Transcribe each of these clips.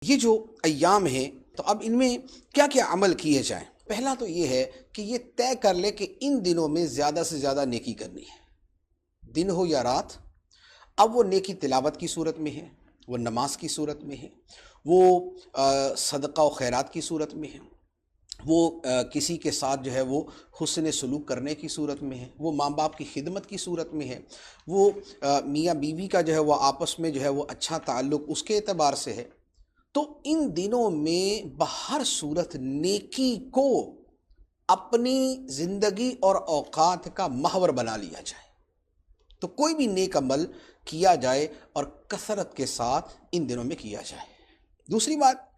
یہ جو ایام ہیں تو اب ان میں کیا کیا عمل کیے جائیں؟ پہلا تو یہ ہے کہ یہ طے کر لے کہ ان دنوں میں زیادہ سے زیادہ نیکی کرنی ہے، دن ہو یا رات۔ اب وہ نیکی تلاوت کی صورت میں ہے، وہ نماز کی صورت میں ہے، وہ صدقہ و خیرات کی صورت میں ہے، وہ کسی کے ساتھ جو ہے وہ حسن سلوک کرنے کی صورت میں ہے، وہ ماں باپ کی خدمت کی صورت میں ہے، وہ میاں بیوی کا جو ہے وہ آپس میں جو ہے وہ اچھا تعلق اس کے اعتبار سے ہے۔ تو ان دنوں میں بہر صورت نیکی کو اپنی زندگی اور اوقات کا محور بنا لیا جائے، تو کوئی بھی نیک عمل کیا جائے اور کثرت کے ساتھ ان دنوں میں کیا جائے۔ دوسری بات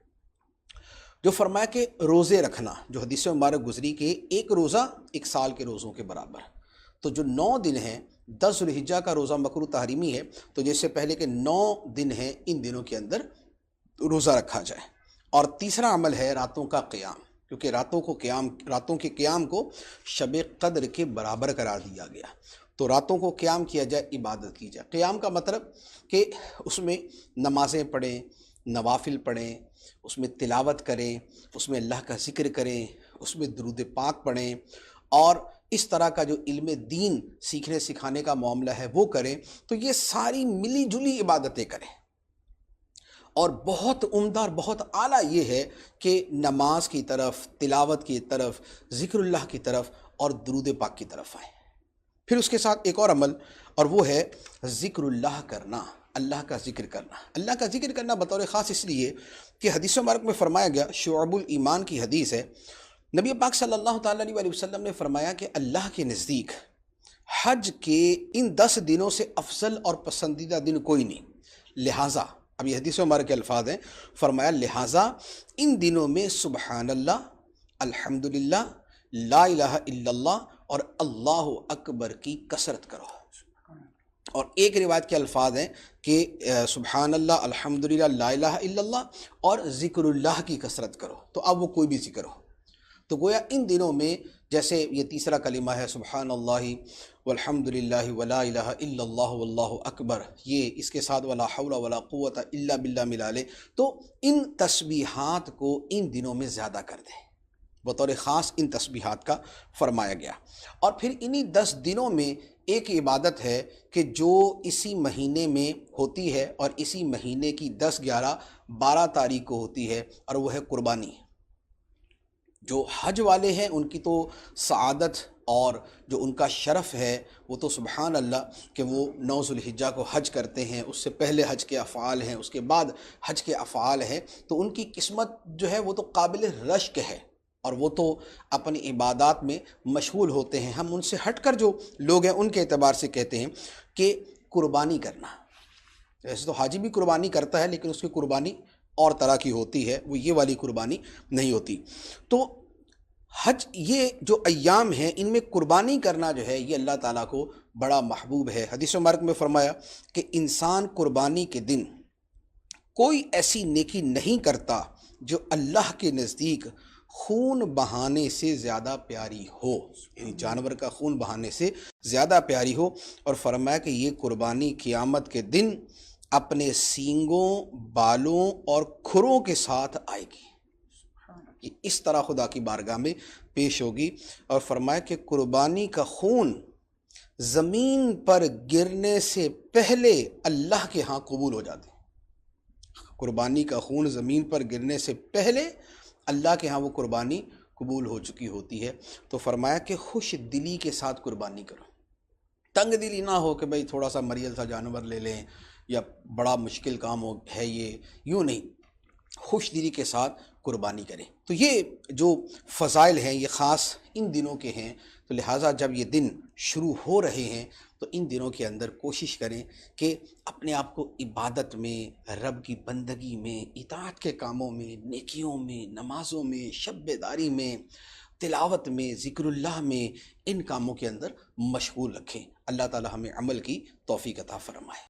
جو فرمایا کہ روزے رکھنا، جو حدیث مبارک گزری کہ ایک روزہ ایک سال کے روزوں کے برابر، تو جو 9 دن ہیں، 10 ذوالحجہ کا روزہ مکروہ تحریمی ہے، تو جس سے پہلے کے 9 دن ہیں ان دنوں کے اندر روزہ رکھا جائے۔ اور تیسرا عمل ہے راتوں کا قیام، کیونکہ راتوں کے قیام کو شب قدر کے برابر قرار دیا گیا، تو راتوں کو قیام کیا جائے، عبادت کی جائے۔ قیام کا مطلب کہ اس میں نمازیں پڑھیں، نوافل پڑھیں، اس میں تلاوت کریں، اس میں اللہ کا ذکر کریں، اس میں درود پاک پڑھیں، اور اس طرح کا جو علم دین سیکھنے سکھانے کا معاملہ ہے وہ کریں۔ تو یہ ساری ملی جلی عبادتیں کریں، اور بہت عمدہ اور بہت اعلیٰ یہ ہے کہ نماز کی طرف، تلاوت کی طرف، ذکر اللہ کی طرف اور درود پاک کی طرف آئیں۔ پھر اس کے ساتھ ایک اور عمل، اور وہ ہے ذکر اللہ کرنا، اللہ کا ذکر کرنا۔ اللہ کا ذکر کرنا بطور خاص اس لیے کہ حدیث مبارک میں فرمایا گیا، شعب الایمان کی حدیث ہے، نبی پاک صلی اللہ تعالیٰ علیہ وسلم نے فرمایا کہ اللہ کے نزدیک حج کے ان 10 دنوں سے افضل اور پسندیدہ دن کوئی نہیں، لہٰذا اب یہ حدیث مبارک کے الفاظ ہیں، فرمایا لہٰذا ان دنوں میں سبحان اللہ، الحمدللہ، لا الہ الا اللہ اور اللہ اکبر کی کثرت کرو۔ اور ایک روایت کے الفاظ ہیں کہ سبحان اللہ، الحمدللہ، لا الہ الا اللہ اور ذکر اللہ کی کثرت کرو، تو اب وہ کوئی بھی ذکر ہو۔ تو گویا ان دنوں میں جیسے یہ تیسرا کلمہ ہے سبحان اللہ والحمدللہ ولا الہ الا اللہ واللہ اکبر، یہ اس کے ساتھ ولا حول ولا قوت الا باللہ ملا لے، تو ان تسبیحات کو ان دنوں میں زیادہ کر دیں، بطور خاص ان تسبیحات کا فرمایا گیا۔ اور پھر انہی 10 دنوں میں ایک عبادت ہے کہ جو اسی مہینے میں ہوتی ہے، اور اسی مہینے کی 10، 11، 12 تاریخ کو ہوتی ہے، اور وہ ہے قربانی۔ جو حج والے ہیں ان کی تو سعادت اور جو ان کا شرف ہے وہ تو سبحان اللہ کہ وہ 9 ذوالحجہ کو حج کرتے ہیں، اس سے پہلے حج کے افعال ہیں، اس کے بعد حج کے افعال ہیں، تو ان کی قسمت جو ہے وہ تو قابل رشک ہے، اور وہ تو اپنی عبادات میں مشغول ہوتے ہیں۔ ہم ان سے ہٹ کر جو لوگ ہیں ان کے اعتبار سے کہتے ہیں کہ قربانی کرنا، ویسے تو حاجی بھی قربانی کرتا ہے لیکن اس کی قربانی اور طرح کی ہوتی ہے، وہ یہ والی قربانی نہیں ہوتی۔ تو حج، یہ جو ایام ہیں ان میں قربانی کرنا جو ہے یہ اللہ تعالیٰ کو بڑا محبوب ہے۔ حدیث مبارک میں فرمایا کہ انسان قربانی کے دن کوئی ایسی نیکی نہیں کرتا جو اللہ کے نزدیک خون بہانے سے زیادہ پیاری ہو، یعنی جانور کا خون بہانے سے زیادہ پیاری ہو، اور فرمایا کہ یہ قربانی قیامت کے دن اپنے سینگوں، بالوں اور کھروں کے ساتھ آئے گی، یہ اس طرح خدا کی بارگاہ میں پیش ہوگی۔ اور فرمایا کہ قربانی کا خون زمین پر گرنے سے پہلے اللہ کے ہاں قبول ہو جاتے ہیں، قربانی کا خون زمین پر گرنے سے پہلے اللہ کے ہاں وہ قربانی قبول ہو چکی ہوتی ہے۔ تو فرمایا کہ خوش دلی کے ساتھ قربانی کرو، تنگ دلی نہ ہو کہ بھئی تھوڑا سا مریل سا جانور لے لیں یا بڑا مشکل کام ہے یہ، یوں نہیں، خوش دلی کے ساتھ قربانی کریں۔ تو یہ جو فضائل ہیں یہ خاص ان دنوں کے ہیں، تو لہٰذا جب یہ دن شروع ہو رہے ہیں تو ان دنوں کے اندر کوشش کریں کہ اپنے آپ کو عبادت میں، رب کی بندگی میں، اطاعت کے کاموں میں، نیکیوں میں، نمازوں میں، شب بیداری میں، تلاوت میں، ذکر اللہ میں، ان کاموں کے اندر مشغول رکھیں۔ اللہ تعالی ہمیں عمل کی توفیق عطا فرمائے۔